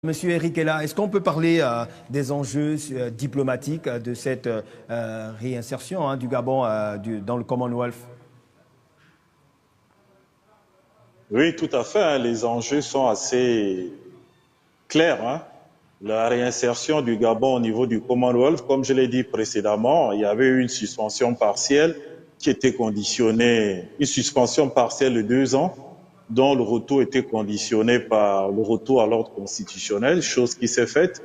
Monsieur Eric est là. Est-ce qu'on peut parler des enjeux diplomatiques de cette réinsertion du Gabon dans le Commonwealth? Oui, tout à fait, hein. Les enjeux sont assez clairs, hein. La réinsertion du Gabon au niveau du Commonwealth, comme je l'ai dit précédemment, il y avait eu une suspension partielle qui était conditionnée, une suspension partielle de 2 ans, dont le retour était conditionné par le retour à l'ordre constitutionnel, chose qui s'est faite.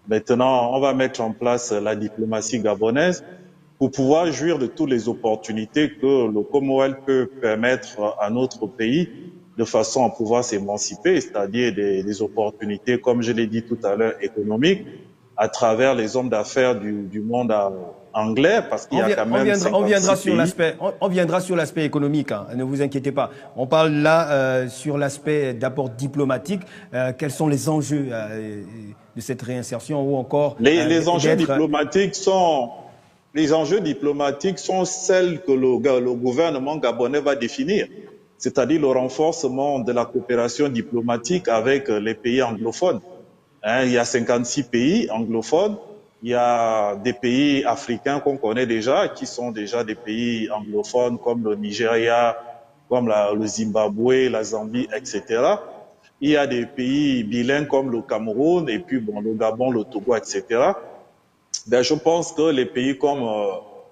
Maintenant, on va mettre en place la diplomatie gabonaise pour pouvoir jouir de toutes les opportunités que le Commonwealth peut permettre à notre pays de façon à pouvoir s'émanciper, c'est-à-dire des opportunités, comme je l'ai dit tout à l'heure, économiques, à travers les hommes d'affaires du monde anglais, parce qu'il y a quand même On viendra 56 sur pays. on viendra sur l'aspect économique, hein, ne vous inquiétez pas. On parle là sur l'aspect d'abord diplomatique. Quels sont les enjeux de cette réinsertion ou encore Les enjeux diplomatiques sont celles que le gouvernement gabonais va définir, c'est-à-dire le renforcement de la coopération diplomatique avec les pays anglophones. Hein, il y a 56 pays anglophones, il y a des pays africains qu'on connaît déjà, qui sont déjà des pays anglophones comme le Nigeria, comme le Zimbabwe, la Zambie, etc. Il y a des pays bilingues comme le Cameroun et puis bon, le Gabon, le Togo, etc. Ben, je pense que les pays comme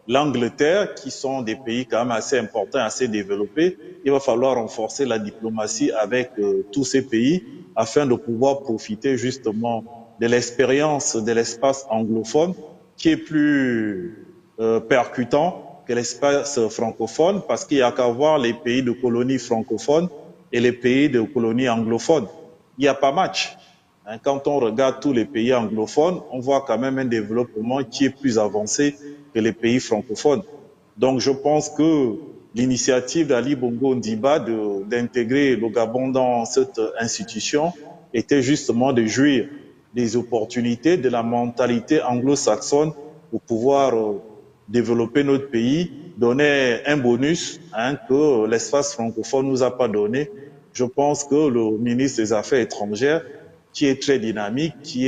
l'Angleterre, qui sont des pays quand même assez importants, assez développés, il va falloir renforcer la diplomatie avec tous ces pays afin de pouvoir profiter justement de l'expérience de l'espace anglophone qui est plus percutant que l'espace francophone, parce qu'il n'y a qu'à voir les pays de colonies francophones et les pays de colonies anglophones. Il n'y a pas match. Quand on regarde tous les pays anglophones, on voit quand même un développement qui est plus avancé que les pays francophones. Donc je pense que l'initiative d'Ali Bongo Ondimba d'intégrer le Gabon dans cette institution était justement de jouir des opportunités de la mentalité anglo-saxonne pour pouvoir développer notre pays, donner un bonus que l'espace francophone nous a pas donné. Je pense que le ministre des Affaires étrangères, qui est très dynamique, qui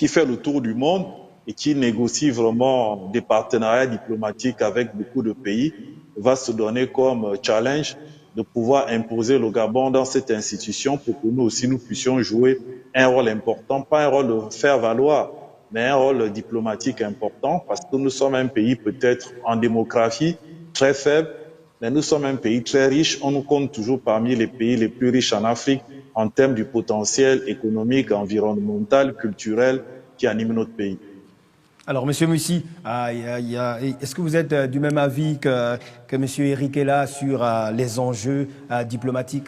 fait le tour du monde et qui négocie vraiment des partenariats diplomatiques avec beaucoup de pays, va se donner comme challenge de pouvoir imposer le Gabon dans cette institution pour que nous aussi nous puissions jouer un rôle important, pas un rôle de faire valoir, mais un rôle diplomatique important, parce que nous sommes un pays peut-être en démographie très faible, mais nous sommes un pays très riche. On nous compte toujours parmi les pays les plus riches en Afrique en termes du potentiel économique, environnemental, culturel qui anime notre pays. Alors, Monsieur Mussi, est-ce que vous êtes du même avis que Monsieur Eric est là sur les enjeux diplomatiques?